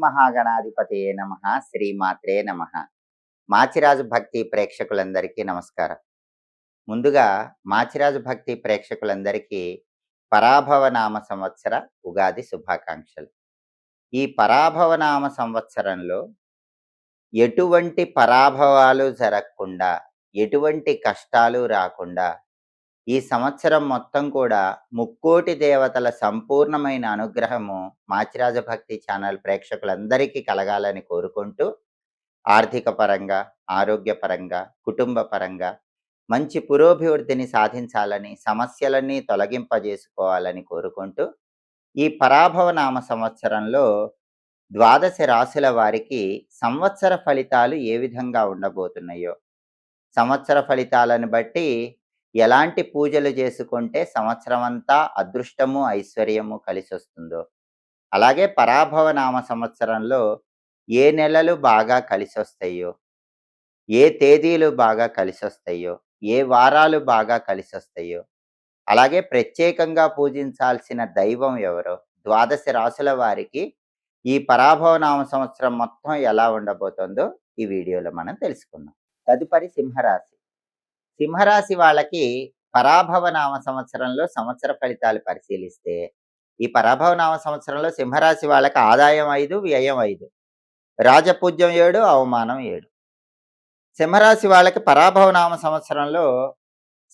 మహాగణాధిపతయే నమః. శ్రీమాత్రే నమః. మాచిరాజు భక్తి ప్రేక్షకులందరికీ నమస్కారం. ముందుగా మాచిరాజు భక్తి ప్రేక్షకులందరికీ పరాభవనామ సంవత్సర ఉగాది శుభాకాంక్షలు. ఈ పరాభవనామ సంవత్సరంలో ఎటువంటి పరాభవాలు జరగకుండా, ఎటువంటి కష్టాలు రాకుండా ఈ సంవత్సరం మొత్తం కూడా ముక్కోటి దేవతల సంపూర్ణమైన అనుగ్రహము మాచిరాజ భక్తి ఛానల్ ప్రేక్షకులందరికీ కలగాలని కోరుకుంటూ, ఆర్థిక పరంగా, ఆరోగ్యపరంగా, కుటుంబ పరంగా మంచి పురోభివృద్ధిని సాధించాలని, సమస్యలన్నీ తొలగింపజేసుకోవాలని కోరుకుంటూ, ఈ పరాభవనామ సంవత్సరంలో ద్వాదశ రాశుల వారికి సంవత్సర ఫలితాలు ఏ విధంగా ఉండబోతున్నాయో, సంవత్సర ఫలితాలను బట్టి ఎలాంటి పూజలు చేసుకుంటే సంవత్సరం అంతా అదృష్టము, ఐశ్వర్యము కలిసొస్తుందో, అలాగే పరాభవనామ సంవత్సరంలో ఏ నెలలు బాగా కలిసొస్తాయో, ఏ తేదీలు బాగా కలిసొస్తాయో, ఏ వారాలు బాగా కలిసొస్తాయో, అలాగే ప్రత్యేకంగా పూజించాల్సిన దైవం ఎవరో, ద్వాదశ రాశుల వారికి ఈ పరాభవనామ సంవత్సరం మొత్తం ఎలా ఉండబోతుందో ఈ వీడియోలో మనం తెలుసుకుందాం. తదుపరి సింహరాశి. సింహరాశి వాళ్ళకి పరాభవనామ సంవత్సరంలో సంవత్సర ఫలితాలు పరిశీలిస్తే, ఈ పరాభవనామ సంవత్సరంలో సింహరాశి వాళ్ళకి ఆదాయం 5, వ్యయం 5, రాజపూజ్యం 7, అవమానం 7. సింహరాశి వాళ్ళకి పరాభవనామ సంవత్సరంలో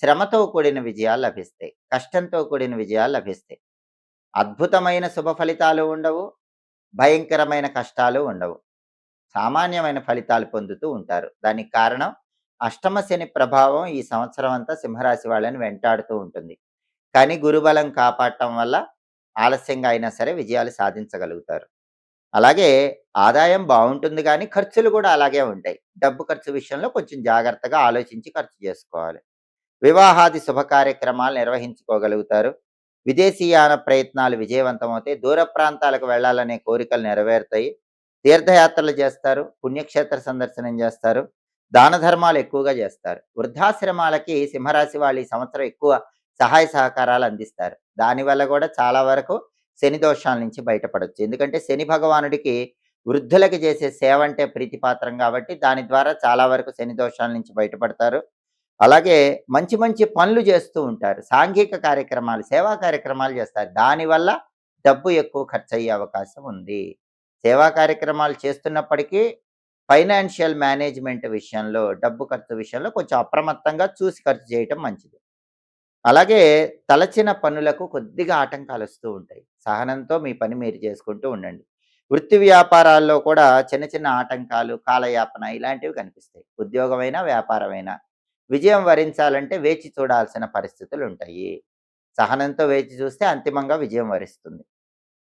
శ్రమతో కూడిన విజయాలు లభిస్తాయి, కష్టంతో కూడిన విజయాలు లభిస్తాయి. అద్భుతమైన శుభ ఫలితాలు ఉండవు, భయంకరమైన కష్టాలు ఉండవు. సామాన్యమైన ఫలితాలు పొందుతూ ఉంటారు. దానికి కారణం అష్టమ శని ప్రభావం ఈ సంవత్సరం అంతా సింహరాశి వాళ్ళని వెంటాడుతూ ఉంటుంది. కానీ గురుబలం కాపాడటం వల్ల ఆలస్యంగా అయినా సరే విజయాలు సాధించగలుగుతారు. అలాగే ఆదాయం బాగుంటుంది, కానీ ఖర్చులు కూడా అలాగే ఉంటాయి. డబ్బు ఖర్చు విషయంలో కొంచెం జాగ్రత్తగా ఆలోచించి ఖర్చు చేసుకోవాలి. వివాహాది శుభ కార్యక్రమాలు నిర్వహించుకోగలుగుతారు. విదేశీయాన ప్రయత్నాలు విజయవంతమవుతాయి. దూర ప్రాంతాలకు వెళ్ళాలనే కోరికలు నెరవేరుతాయి. తీర్థయాత్రలు చేస్తారు, పుణ్యక్షేత్ర సందర్శనం చేస్తారు, దాన ధర్మాలు ఎక్కువగా చేస్తారు. వృద్ధాశ్రమాలకి సింహరాశి వాళ్ళు ఈ సంవత్సరం ఎక్కువ సహాయ సహకారాలు అందిస్తారు. దానివల్ల కూడా చాలా వరకు శని దోషాల నుంచి బయటపడవచ్చు. ఎందుకంటే శని భగవానుడికి వృద్ధులకి చేసే సేవ అంటే ప్రీతిపాత్రం కాబట్టి దాని ద్వారా చాలా వరకు శని దోషాల నుంచి బయటపడతారు. అలాగే మంచి మంచి పనులు చేస్తూ ఉంటారు. సాంఘిక కార్యక్రమాలు, సేవా కార్యక్రమాలు చేస్తారు. దానివల్ల డబ్బు ఎక్కువ ఖర్చు అయ్యే అవకాశం ఉంది. సేవా కార్యక్రమాలు చేస్తున్నప్పటికీ ఫైనాన్షియల్ మేనేజ్మెంట్ విషయంలో, డబ్బు ఖర్చు విషయంలో కొంచెం అప్రమత్తంగా చూసి ఖర్చు చేయటం మంచిది. అలాగే తలచిన పనులకు కొద్దిగా ఆటంకాలు వస్తూ ఉంటాయి. సహనంతో మీ పని మీరు చేసుకుంటూ ఉండండి. వృత్తి వ్యాపారాల్లో కూడా చిన్న చిన్న ఆటంకాలు, కాలయాపన ఇలాంటివి కనిపిస్తాయి. ఉద్యోగమైనా, వ్యాపారమైనా విజయం వరించాలంటే వేచి చూడాల్సిన పరిస్థితులు ఉంటాయి. సహనంతో వేచి చూస్తే అంతిమంగా విజయం వరిస్తుంది.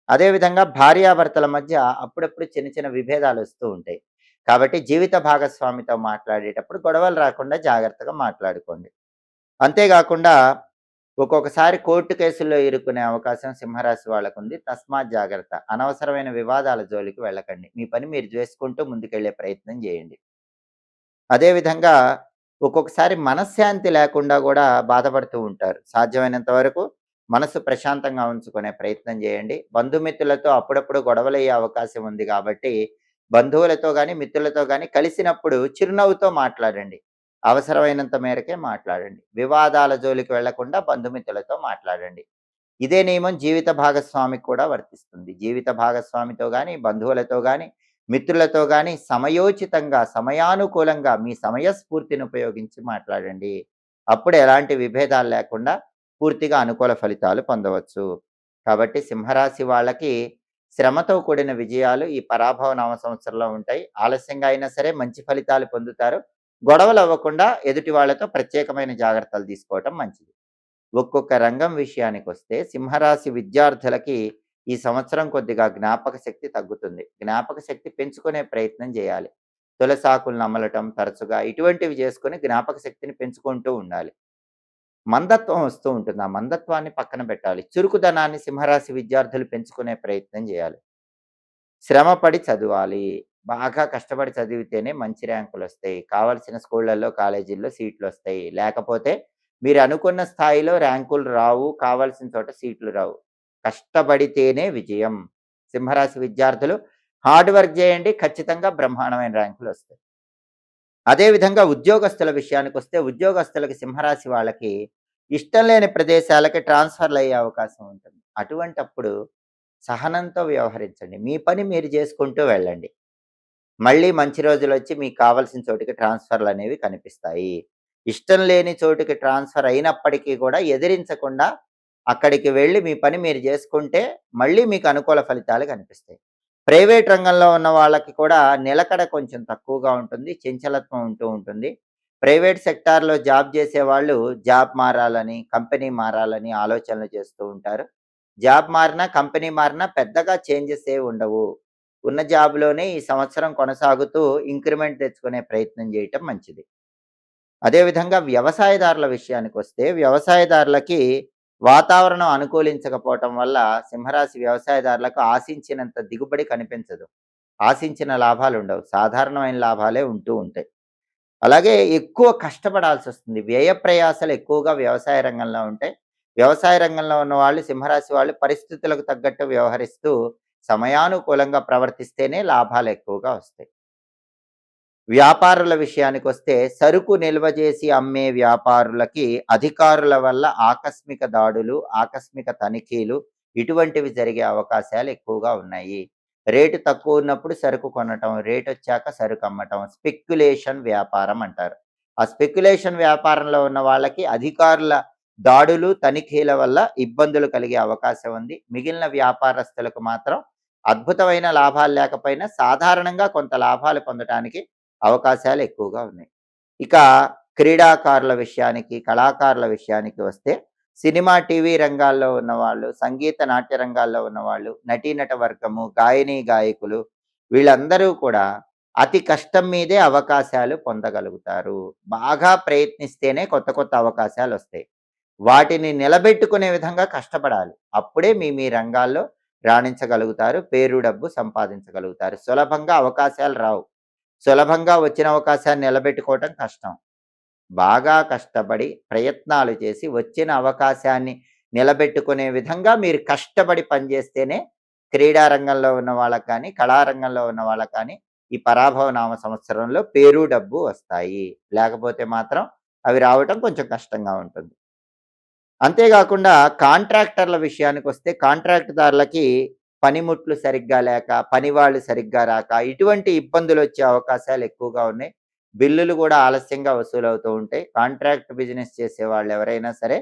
అదేవిధంగా భార్యాభర్తల మధ్య అప్పుడప్పుడు చిన్న చిన్న విభేదాలు వస్తూ ఉంటాయి. కాబట్టి జీవిత భాగస్వామితో మాట్లాడేటప్పుడు గొడవలు రాకుండా జాగ్రత్తగా మాట్లాడుకోండి. అంతేకాకుండా ఒక్కొక్కసారి కోర్టు కేసుల్లో ఇరుక్కునే అవకాశం సింహరాశి వాళ్ళకు ఉంది. తస్మాత్ జాగ్రత్త. అనవసరమైన వివాదాల జోలికి వెళ్ళకండి. మీ పని మీరు చేసుకుంటూ ముందుకెళ్లే ప్రయత్నం చేయండి. అదేవిధంగా ఒక్కొక్కసారి మనశ్శాంతి లేకుండా కూడా బాధపడుతూ ఉంటారు. సాధ్యమైనంత వరకు మనసు ప్రశాంతంగా ఉంచుకునే ప్రయత్నం చేయండి. బంధుమిత్రులతో అప్పుడప్పుడు గొడవలయ్యే అవకాశం ఉంది కాబట్టి బంధువులతో కానీ, మిత్రులతో కానీ కలిసినప్పుడు చిరునవ్వుతో మాట్లాడండి. అవసరమైనంత మేరకే మాట్లాడండి. వివాదాల జోలికి వెళ్లకుండా బంధుమిత్రులతో మాట్లాడండి. ఇదే నియమం జీవిత భాగస్వామికి కూడా వర్తిస్తుంది. జీవిత భాగస్వామితో కానీ, బంధువులతో కానీ, మిత్రులతో కానీ సమయోచితంగా, సమయానుకూలంగా మీ సమయస్ఫూర్తిని ఉపయోగించి మాట్లాడండి. అప్పుడు ఎలాంటి విభేదాలు లేకుండా పూర్తిగా అనుకూల ఫలితాలు పొందవచ్చు. కాబట్టి సింహరాశి వాళ్ళకి శ్రమతో కూడిన విజయాలు ఈ పరాభవ నామ సంవత్సరంలో ఉంటాయి. ఆలస్యంగా అయినా సరే మంచి ఫలితాలు పొందుతారు. గొడవలు అవ్వకుండా ఎదుటి వాళ్ళతో ప్రత్యేకమైన జాగ్రత్తలు తీసుకోవటం మంచిది. ఒక్కొక్క రంగం విషయానికి వస్తే సింహరాశి విద్యార్థులకి ఈ సంవత్సరం కొద్దిగా జ్ఞాపక శక్తి తగ్గుతుంది. జ్ఞాపక శక్తి పెంచుకునే ప్రయత్నం చేయాలి. తులసాకులు నమలటం తరచుగా ఇటువంటివి చేసుకుని జ్ఞాపక శక్తిని పెంచుకుంటూ ఉండాలి. మందత్వం వస్తూ ఉంటుంది. ఆ మందత్వాన్ని పక్కన పెట్టాలి. చురుకుదనాన్ని సింహరాశి విద్యార్థులు పెంచుకునే ప్రయత్నం చేయాలి. శ్రమపడి చదవాలి. బాగా కష్టపడి చదివితేనే మంచి ర్యాంకులు వస్తాయి. కావాల్సిన స్కూళ్ళల్లో, కాలేజీల్లో సీట్లు వస్తాయి. లేకపోతే మీరు అనుకున్న స్థాయిలో ర్యాంకులు రావు, కావాల్సిన చోట సీట్లు రావు. కష్టపడితేనే విజయం. సింహరాశి విద్యార్థులు హార్డ్ వర్క్ చేయండి. ఖచ్చితంగా బ్రహ్మాండమైన ర్యాంకులొస్తాయి. అదే విధంగా ఉద్యోగస్తుల విషయానికొస్తే ఉద్యోగస్తులకి సింహరాశి వాళ్ళకి ఇష్టం లేని ప్రదేశాలకి ట్రాన్స్‌ఫర్‌లయ్యే అవకాశం ఉంటుంది. అటువంటప్పుడు సహనంతో వ్యవహరించండి. మీ పని మీరు చేసుకుంటూ వెళ్ళండి. మళ్ళీ మంచి రోజులొచ్చి మీకు కావాల్సిన చోటికి ట్రాన్స్‌ఫర్‌లనేవి కనిపిస్తాయి. ఇష్టం లేని చోటికి ట్రాన్స్‌ఫర్ అయినప్పటికీ కూడా ఎదిరించకుండా అక్కడికి వెళ్లి మీ పని మీరు చేసుకుంటే మళ్ళీ మీకు అనుకూల ఫలితాలు కనిపిస్తాయి. ప్రైవేట్ రంగంలో ఉన్న వాళ్ళకి కూడా నిలకడ కొంచెం తక్కువగా ఉంటుంది. చంచలత్వం ఉంటూ ఉంటుంది. ప్రైవేట్ సెక్టార్‌లో జాబ్ చేసేవాళ్ళు జాబ్ మారాలని, కంపెనీ మారాలని ఆలోచనలు చేస్తూ ఉంటారు. జాబ్ మారినా, కంపెనీ మారినా పెద్దగా చేంజెస్ ఏవి ఉండవు. ఉన్న జాబ్‌లోనే ఈ సంవత్సరం కొనసాగుతూ ఇంక్రిమెంట్ తెచ్చుకునే ప్రయత్నం చేయటం మంచిది. అదేవిధంగా వ్యవసాయదారుల విషయానికొస్తే, వ్యవసాయదారులకి వాతావరణం అనుకూలించకపోవటం వల్ల సింహరాశి వ్యవసాయదారులకు ఆశించినంత దిగుబడి కనిపించదు. ఆశించిన లాభాలుండవు. సాధారణమైన లాభాలే ఉంటూ ఉంటాయి. అలాగే ఎక్కువ కష్టపడాల్సొస్తుంది. వ్యయ ప్రయాసలు ఎక్కువగా వ్యవసాయ రంగంలో ఉంటాయి. వ్యవసాయ రంగంలో ఉన్నవాళ్ళు సింహరాశి వాళ్ళు పరిస్థితులకు తగ్గట్టు వ్యవహరిస్తూ సమయానుకూలంగా ప్రవర్తిస్తేనే లాభాలెక్కువగా వస్తాయి. వ్యాపారుల విషయానికొస్తే సరుకు నిల్వ చేసి అమ్మే వ్యాపారులకి అధికారుల వల్ల ఆకస్మిక దాడులు, ఆకస్మిక తనిఖీలు ఇటువంటివి జరిగే అవకాశాలు ఎక్కువగా ఉన్నాయి. రేటు తక్కువ ఉన్నప్పుడు సరుకు కొనటం, రేటొచ్చాక సరుకు అమ్మటం స్పెక్యులేషన్ వ్యాపారం అంటారు. ఆ స్పెక్యులేషన్ వ్యాపారంలో ఉన్న వాళ్ళకి అధికారుల దాడులు, తనిఖీల వల్ల ఇబ్బందులు కలిగే అవకాశం ఉంది. మిగిలిన వ్యాపారస్తులకు మాత్రం అద్భుతమైన లాభాలు లేకపోయినా సాధారణంగా కొంత లాభాలు పొందటానికి అవకాశాలు ఎక్కువగా ఉన్నాయి. ఇక క్రీడాకారుల విషయానికి, కళాకారుల విషయానికి వస్తే సినిమా, టీవీ రంగాల్లో ఉన్నవాళ్ళు, సంగీత, నాట్య రంగాల్లో ఉన్నవాళ్ళు, నటీనట వర్గము, గాయనీ, గాయకులు వీళ్ళందరూ కూడా అతి కష్టం మీదే అవకాశాలు పొందగలుగుతారు. బాగా ప్రయత్నిస్తేనే కొత్త కొత్త అవకాశాలొస్తాయి. వాటిని నిలబెట్టుకునే విధంగా కష్టపడాలి. అప్పుడే మీ రంగాల్లో రాణించగలుగుతారు. పేరు, డబ్బు సంపాదించగలుగుతారు. సులభంగా అవకాశాలు రావు. సులభంగా వచ్చిన అవకాశాన్ని నిలబెట్టుకోవటం కష్టం. బాగా కష్టపడి, ప్రయత్నాలు చేసి వచ్చిన అవకాశాన్ని నిలబెట్టుకునే విధంగా మీరు కష్టపడి పనిచేస్తేనే క్రీడా రంగంలో ఉన్న వాళ్ళకి కానీ, కళారంగంలో ఉన్న వాళ్ళకి కానీ ఈ పరాభవ నామ సంవత్సరంలో పేరు, డబ్బు వస్తాయి. లేకపోతే మాత్రం అవి రావటం కొంచెం కష్టంగా ఉంటుంది. అంతేగాకుండా కాంట్రాక్టర్ల విషయానికొస్తే కాంట్రాక్ట్‌దారులకి పనిముట్లు సరిగ్గా లేక, పనివాళ్ళు సరిగ్గా రాక, ఇటువంటి ఇబ్బందులొచ్చే అవకాశాలు ఎక్కువగా ఉన్నాయి. బిల్లులు గూడా ఆలస్యంగా వసూలవుతూ ఉంటాయి. కాంట్రాక్ట్ బిజినెస్ చేసేవాళ్ళు ఎవరైనా సరే,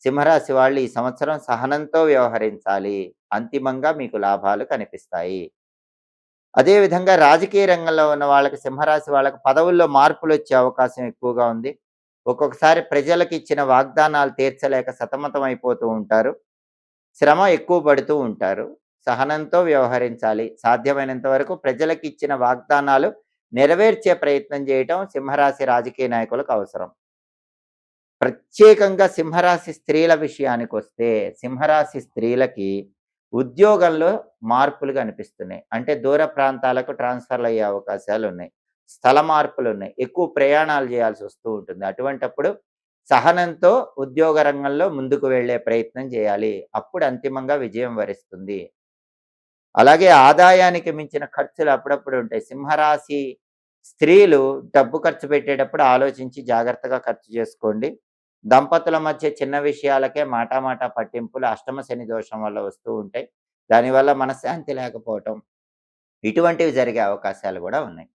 సింహరాశి వాళ్ళు ఈ సంవత్సరం సహనంతో వ్యవహరించాలి. అంతిమంగా మీకు లాభాలు కనిపిస్తాయి. అదే విధంగా రాజకీయ రంగంలో ఉన్న వాళ్ళకి సింహరాశి వాళ్ళకి పదవుల్లో మార్పులొచ్చే అవకాశం ఎక్కువగా ఉంది. ఒక్కొక్కసారి ప్రజలకిచ్చిన వాగ్దానాలు తీర్చలేక సతమతమైపోతూ ఉంటారు. శ్రమ ఎక్కువ పడుతూ ఉంటారు. సహనంతో వ్యవహరించాలి. సాధ్యమైనంత వరకు ప్రజలకిచ్చిన వాగ్దానాలు నెరవేర్చే ప్రయత్నం చేయటం సింహరాశి రాజకీయ నాయకులకు అవసరం. ప్రత్యేకంగా సింహరాశి స్త్రీల విషయానికొస్తే, సింహరాశి స్త్రీలకి ఉద్యోగంలో మార్పులు కనిపిస్తున్నాయి. అంటే దూర ప్రాంతాలకు ట్రాన్స్‌ఫర్‌లయ్యే అవకాశాలున్నాయి. స్థల మార్పులున్నాయి. ఎక్కువ ప్రయాణాలు చేయాల్సొస్తూ ఉంటుంది. అటువంటప్పుడు సహనంతో ఉద్యోగ రంగంలో ముందుకు వెళ్ళే ప్రయత్నం చేయాలి. అప్పుడు అంతిమంగా విజయం వరిస్తుంది. అలాగే ఆదాయానికి మించిన ఖర్చులు అప్పుడప్పుడు ఉంటాయి. సింహరాశి స్త్రీలు డబ్బు ఖర్చు పెట్టేటప్పుడు ఆలోచించి జాగ్రత్తగా ఖర్చు చేసుకోండి. దంపతుల మధ్య చిన్న విషయాలకే మాటామాటా పట్టింపులు అష్టమ శని దోషం వల్ల వస్తూ ఉంటాయి. దానివల్ల మనశ్శాంతి లేకపోవటం ఇటువంటివి జరిగే అవకాశాలు గూడా ఉన్నాయి.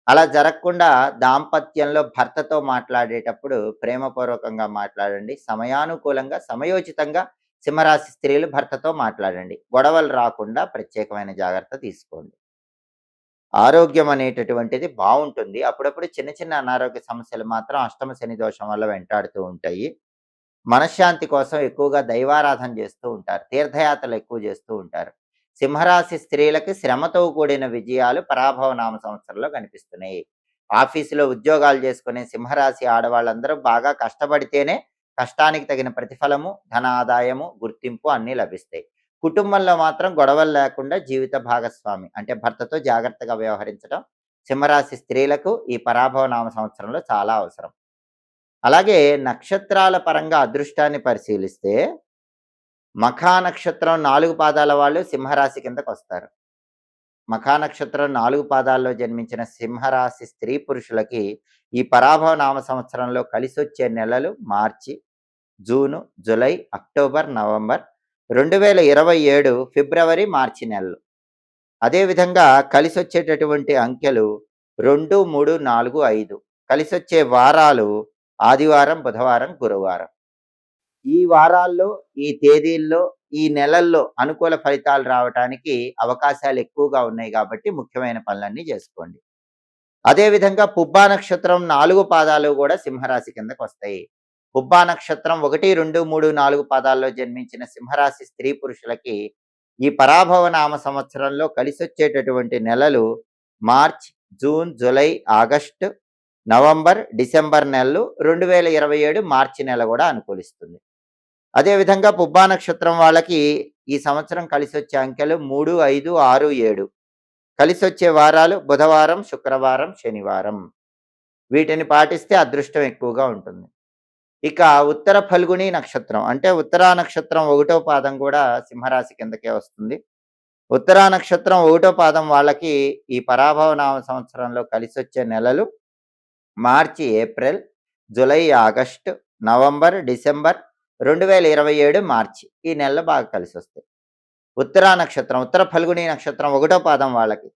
అలా జరగకుండా దాంపత్యంలో భర్తతో మాట్లాడేటప్పుడు ప్రేమపూర్వకంగా మాట్లాడండి. సమయానుకూలంగా, సమయోచితంగా సింహరాశి స్త్రీలు భర్తతో మాట్లాడండి. గొడవలు రాకుండా ప్రత్యేకమైన జాగ్రత్త తీసుకోండి. ఆరోగ్యం అనేటటువంటిది బావుంటుంది. అప్పుడప్పుడు చిన్న చిన్న అనారోగ్య సమస్యలు మాత్రం అష్టమ శని దోషం వల్ల వెంటాడుతూ ఉంటాయి. మనశ్శాంతి కోసం ఎక్కువగా దైవారాధన చేస్తూ ఉంటారు. తీర్థయాత్రలు ఎక్కువ చేస్తూ ఉంటారు. సింహరాశి స్త్రీలకి శ్రమతో కూడిన విజయాలు పరాభవ నామ సంవత్సరంలో కనిపిస్తున్నాయి. ఆఫీసులో ఉద్యోగాలు చేసుకునే సింహరాశి ఆడవాళ్ళందరూ బాగా కష్టపడితేనే కష్టానికి తగిన ప్రతిఫలము, ధన ఆదాయము, గుర్తింపు అన్నీ లభిస్తాయి. కుటుంబంలో మాత్రం గొడవలు లేకుండా జీవిత భాగస్వామి అంటే భర్తతో జాగ్రత్తగా వ్యవహరించడం సింహరాశి స్త్రీలకు ఈ పరాభవ నామ సంవత్సరంలో చాలా అవసరం. అలాగే నక్షత్రాల పరంగా అదృష్టాన్ని పరిశీలిస్తే మఖా నక్షత్రం 4 పాదాల వాళ్ళు సింహరాశి కిందకొస్తారు. మఖా నక్షత్రం 4 పాదాల్లో జన్మించిన సింహరాశి స్త్రీ పురుషులకి ఈ పరాభవ నామ సంవత్సరంలో కలిసొచ్చే నెలలు మార్చి, జూను, జూలై, అక్టోబర్, నవంబర్, 2027 ఫిబ్రవరి, మార్చి నెలలు. అదేవిధంగా కలిసొచ్చేటటువంటి అంకెలు 2, 3, 4, 5. కలిసొచ్చే వారాలు ఆదివారం, బుధవారం, గురువారం. ఈ వారాల్లో, ఈ తేదీల్లో, ఈ నెలల్లో అనుకూల ఫలితాలు రావటానికి అవకాశాలు ఎక్కువగా ఉన్నాయి కాబట్టి ముఖ్యమైన పనులన్నీ చేసుకోండి. అదేవిధంగా పుబ్బా నక్షత్రం 4 పాదాలు కూడా సింహరాశి కిందకు వస్తాయి. పుబ్బా నక్షత్రం 1, 2, 3, 4 పాదాల్లో జన్మించిన సింహరాశి స్త్రీ పురుషులకి ఈ పరాభవ నామ సంవత్సరంలో కలిసొచ్చేటటువంటి నెలలు March, June, July, August, November, December నెలలు. 2027 మార్చి నెల కూడా అనుకూలిస్తుంది. అదేవిధంగా పుబ్బా నక్షత్రం వాళ్ళకి ఈ సంవత్సరం కలిసొచ్చే అంకెలు 3, 5, 6, 7. కలిసొచ్చే వారాలు బుధవారం, శుక్రవారం, శనివారం. వీటిని పాటిస్తే అదృష్టం ఎక్కువగా ఉంటుంది. ఇక ఉత్తర ఫల్గుని నక్షత్రం అంటే ఉత్తరా నక్షత్రం 1వ పాదం కూడా సింహరాశి కిందకే వస్తుంది. ఉత్తరా నక్షత్రం 1వ పాదం వాళ్ళకి ఈ పరాభవ నామ సంవత్సరంలో కలిసొచ్చే నెలలు March, April, July, August, November, December, 2027 March. ఈ నెలలో బాగా కలిసి వస్తాయి. ఉత్తరా నక్షత్రం, ఉత్తర ఫల్గుని నక్షత్రం 1వ పాదం వాళ్ళకి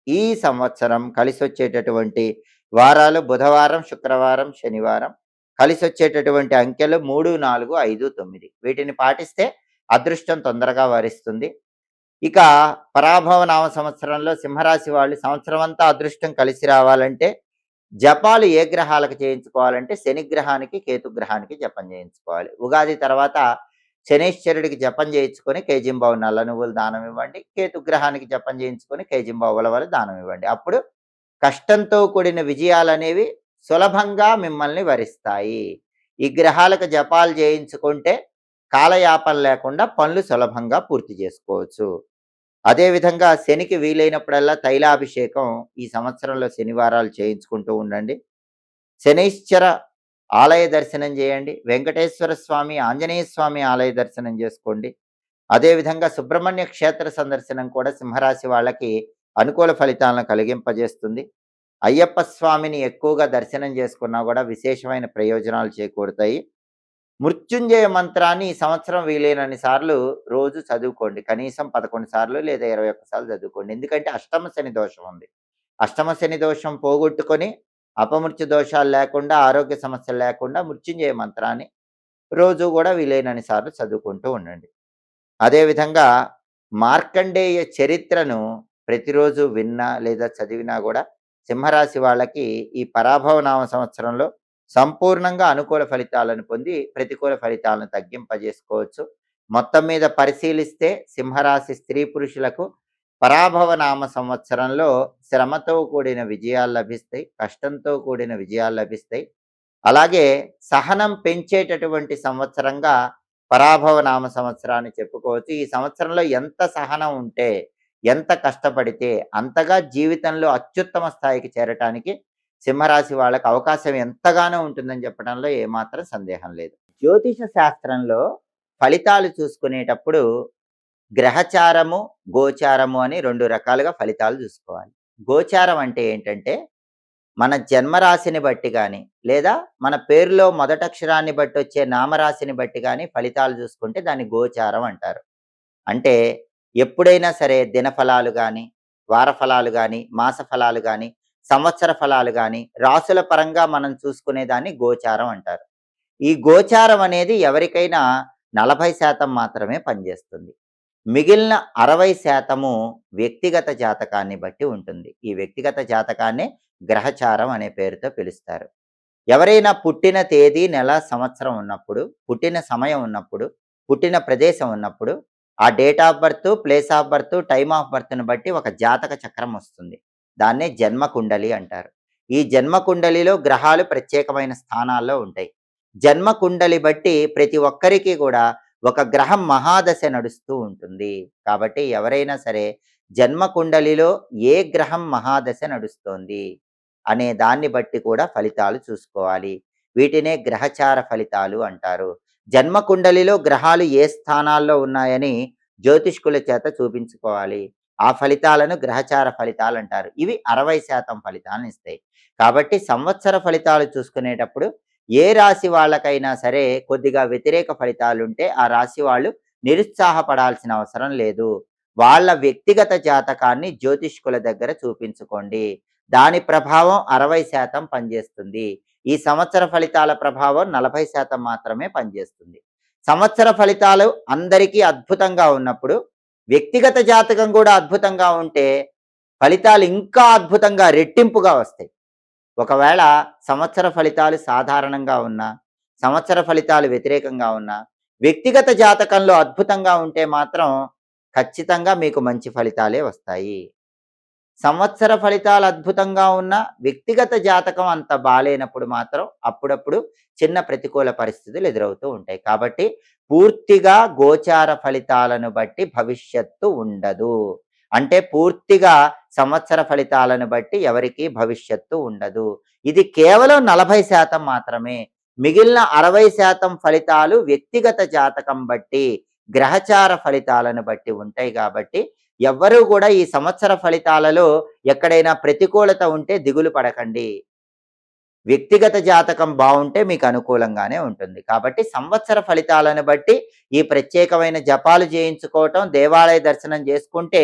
ఈ సంవత్సరం కలిసి వచ్చేటటువంటి వారాలు బుధవారం, శుక్రవారం, శనివారం. కలిసి వచ్చేటటువంటి అంకెలు 3, 4, 5, 9. వీటిని పాటిస్తే అదృష్టం తొందరగా వరిస్తుంది. ఇక పరాభవ నామ సంవత్సరంలో సింహరాశి వాళ్ళు సంవత్సరం అంతా అదృష్టం కలిసి రావాలంటే జపాలు ఏ గ్రహాలకు చేయించుకోవాలంటే శనిగ్రహానికి, కేతుగ్రహానికి జపం చేయించుకోవాలి. ఉగాది తర్వాత శనీశ్వరుడికి జపం చేయించుకొని కేజింబావు నల్ల నువ్వులు దానం ఇవ్వండి. కేతుగ్రహానికి జపం చేయించుకొని కేజింబావు ఉలవలు దానం ఇవ్వండి. అప్పుడు కష్టంతో కూడిన విజయాలు అనేవి సులభంగా మిమ్మల్ని వరిస్తాయి. ఈ గ్రహాలకు జపాలు చేయించుకుంటే కాలయాపన లేకుండా పనులు సులభంగా పూర్తి చేసుకోవచ్చు. అదేవిధంగా శనికి వీలైనప్పుడల్లా తైలాభిషేకం ఈ సంవత్సరంలో శనివారాలు చేయించుకుంటూ ఉండండి. శనైశ్చర ఆలయ దర్శనం చేయండి. వెంకటేశ్వర స్వామి, ఆంజనేయ స్వామి ఆలయ దర్శనం చేసుకోండి. అదేవిధంగా సుబ్రహ్మణ్య క్షేత్ర సందర్శనం కూడా సింహరాశి వాళ్ళకి అనుకూల ఫలితాలను కలిగింపజేస్తుంది. అయ్యప్ప స్వామిని ఎక్కువగా దర్శనం చేసుకున్నా కూడా విశేషమైన ప్రయోజనాలు చేకూరుతాయి. మృత్యుంజయ మంత్రాన్ని ఈ సంవత్సరం వీలైనన్ని సార్లు రోజు చదువుకోండి. కనీసం 11 సార్లు లేదా 21 సార్లు చదువుకోండి. ఎందుకంటే అష్టమ శని దోషం ఉంది. అష్టమ శని దోషం పోగొట్టుకొని అపమృత్యు దోషాలు లేకుండా, ఆరోగ్య సమస్యలు లేకుండా మృత్యుంజయ మంత్రాన్ని రోజు కూడా వీలైనన్ని సార్లు చదువుకుంటూ ఉండండి. అదేవిధంగా మార్కండేయ చరిత్రను ప్రతిరోజు విన్నా లేదా చదివినా కూడా సింహరాశి వాళ్ళకి ఈ పరాభవ నామ సంవత్సరంలో సంపూర్ణంగా అనుకూల ఫలితాలను పొంది ప్రతికూల ఫలితాలను తగ్గింపజేసుకోవచ్చు. మొత్తం మీద పరిశీలిస్తే సింహరాశి స్త్రీ పురుషులకు పరాభవ నామ సంవత్సరంలో శ్రమతో కూడిన విజయాలు లభిస్తాయి, కష్టంతో కూడిన విజయాలు లభిస్తాయి. అలాగే సహనం పెంచేటటువంటి సంవత్సరంగా పరాభవ నామ సంవత్సరాన్ని చెప్పుకోవచ్చు. ఈ సంవత్సరంలో ఎంత సహనం ఉంటే, ఎంత కష్టపడితే అంతగా జీవితంలో అత్యుత్తమ స్థాయికి చేరటానికి సింహరాశి వాళ్ళకి అవకాశం ఎంతగానో ఉంటుందని చెప్పడంలో ఏమాత్రం సందేహం లేదు. జ్యోతిష శాస్త్రంలో ఫలితాలు చూసుకునేటప్పుడు గ్రహచారము, గోచారము అని 2 రకాలుగా ఫలితాలు చూసుకోవాలి. గోచారం అంటే ఏంటంటే మన జన్మరాశిని బట్టి కానీ లేదా మన పేరులో మొదటక్షరాన్ని బట్టి వచ్చే నామరాశిని బట్టి కానీ ఫలితాలు చూసుకుంటే దాన్ని గోచారం అంటారు. అంటే ఎప్పుడైనా సరే దినఫలాలు కానీ, వార ఫలాలు కానీ, మాస ఫలాలు కానీ, సంవత్సర ఫలాలు కానీ రాసుల పరంగా మనం చూసుకునే దాన్ని గోచారం అంటారు. ఈ గోచారం అనేది ఎవరికైనా 40% మాత్రమే పనిచేస్తుంది. మిగిలిన 60% వ్యక్తిగత జాతకాన్ని బట్టి ఉంటుంది. ఈ వ్యక్తిగత జాతకాన్ని గ్రహచారం అనే పేరుతో పిలుస్తారు. ఎవరైనా పుట్టిన తేదీ, నెల, సంవత్సరం ఉన్నప్పుడు, పుట్టిన సమయం ఉన్నప్పుడు, పుట్టిన ప్రదేశం ఉన్నప్పుడు ఆ date of birth, place of birth, time of బర్త్ను బట్టి ఒక జాతక చక్రం వస్తుంది. దాన్నే జన్మకుండలి అంటారు. ఈ జన్మకుండలిలో గ్రహాలు ప్రత్యేకమైన స్థానాల్లో ఉంటాయి. జన్మకుండలి బట్టి ప్రతి ఒక్కరికి కూడా ఒక గ్రహం మహాదశ నడుస్తూ ఉంటుంది. కాబట్టి ఎవరైనా సరే జన్మకుండలిలో ఏ గ్రహం మహాదశ నడుస్తోంది అనే దాన్ని బట్టి కూడా ఫలితాలు చూసుకోవాలి. వీటినే గ్రహచార ఫలితాలు అంటారు. జన్మకుండలిలో గ్రహాలు ఏ స్థానాల్లో ఉన్నాయని జ్యోతిష్కుల చేత చూపించుకోవాలి. ఆ ఫలితాలను గ్రహచార ఫలితాలు అంటారు. ఇవి 60% ఫలితాలను ఇస్తాయి. కాబట్టి సంవత్సర ఫలితాలు చూసుకునేటప్పుడు ఏ రాశి వాళ్ళకైనా సరే కొద్దిగా వ్యతిరేక ఫలితాలుంటే ఆ రాశి వాళ్ళు నిరుత్సాహపడాల్సిన అవసరం లేదు. వాళ్ళ వ్యక్తిగత జాతకాన్ని జ్యోతిష్కుల దగ్గర చూపించుకోండి. దాని ప్రభావం 60% పనిచేస్తుంది. ఈ సంవత్సర ఫలితాల ప్రభావం 40% మాత్రమే పనిచేస్తుంది. సంవత్సర ఫలితాలు అందరికీ అద్భుతంగా ఉన్నప్పుడు, వ్యక్తిగత జాతకం కూడా అద్భుతంగా ఉంటే, ఫలితాలు ఇంకా అద్భుతంగా రెట్టింపుగా వస్తాయి. ఒకవేళ సంవత్సర ఫలితాలు సాధారణంగా ఉన్నా, సంవత్సర ఫలితాలు వ్యతిరేకంగా ఉన్నా, వ్యక్తిగత జాతకంలో అద్భుతంగా ఉంటే మాత్రం ఖచ్చితంగా మీకు మంచి ఫలితాలే వస్తాయి. సంవత్సర ఫలితాలు అద్భుతంగా ఉన్న వ్యక్తిగత జాతకం అంత బాలేనప్పుడు మాత్రం అప్పుడప్పుడు చిన్న ప్రతికూల పరిస్థితులు ఎదురవుతూ ఉంటాయి. కాబట్టి పూర్తిగా గోచార ఫలితాలను బట్టి భవిష్యత్తు ఉండదు. అంటే పూర్తిగా సంవత్సర ఫలితాలను బట్టి ఎవరికీ భవిష్యత్తు ఉండదు. ఇది కేవలం 40% మాత్రమే. మిగిలిన 60% ఫలితాలు వ్యక్తిగత జాతకం బట్టి, గ్రహచార ఫలితాలను బట్టి ఉంటాయి కాబట్టి ఎవ్వరూ కూడా ఈ సంవత్సర ఫలితాలలో ఎక్కడైనా ప్రతికూలత ఉంటే దిగులు పడకండి. వ్యక్తిగత జాతకం బావుంటే మీకు అనుకూలంగానే ఉంటుంది. కాబట్టి సంవత్సర ఫలితాలను బట్టి ఈ ప్రత్యేకమైన జపాలు చేయించుకోవటం, దేవాలయ దర్శనం చేసుకుంటే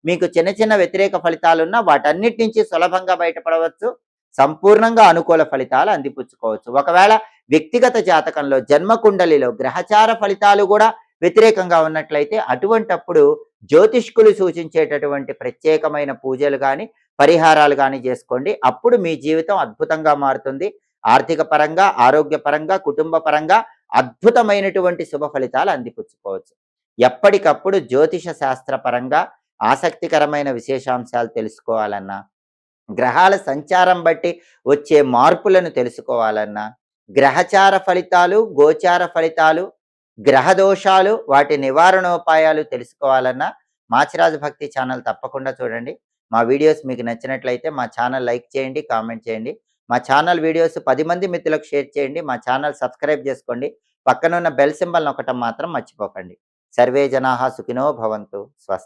మీకు చిన్న చిన్న వ్యతిరేక ఫలితాలున్నా వాటన్నిటి నుంచి సులభంగా బయటపడవచ్చు. సంపూర్ణంగా అనుకూల ఫలితాలు అందిపుచ్చుకోవచ్చు. ఒకవేళ వ్యక్తిగత జాతకంలో జన్మకుండలిలో గ్రహచార ఫలితాలు కూడా వ్యతిరేకంగా ఉన్నట్లయితే అటువంటప్పుడు జ్యోతిష్కులు సూచించేటటువంటి ప్రత్యేకమైన పూజలు కానీ పరిహారాలు కానీ చేసుకోండి. అప్పుడు మీ జీవితం అద్భుతంగా మారుతుంది. ఆర్థిక పరంగా, ఆరోగ్యపరంగా, కుటుంబ పరంగా అద్భుతమైనటువంటి శుభ ఫలితాలు అందిపుచ్చుకోవచ్చు. ఎప్పటికప్పుడు జ్యోతిష శాస్త్ర పరంగా ఆసక్తికరమైన విశేషాంశాలు తెలుసుకోవాలన్నా, గ్రహాల సంచారం బట్టి వచ్చే మార్పులను తెలుసుకోవాలన్నా, గ్రహచార ఫలితాలు, గోచార ఫలితాలు, గ్రహ దోషాలు, వాటి నివారణోపాయాలు తెలుసుకోవాలన్నా మాచిరాజు భక్తి ఛానల్ తప్పకుండా చూడండి. మా వీడియోస్ మీకు నచ్చినట్లయితే మా ఛానల్ లైక్ చేయండి, కామెంట్ చేయండి. మా ఛానల్ వీడియోస్ 10 మంది మిత్రులకు షేర్ చేయండి. మా ఛానల్ సబ్స్క్రైబ్ చేసుకోండి. పక్కనున్న బెల్ సింబల్ నొక్కటం మాత్రం మర్చిపోకండి. సర్వే జనాః సుఖినో భవంతు. స్వస్తి.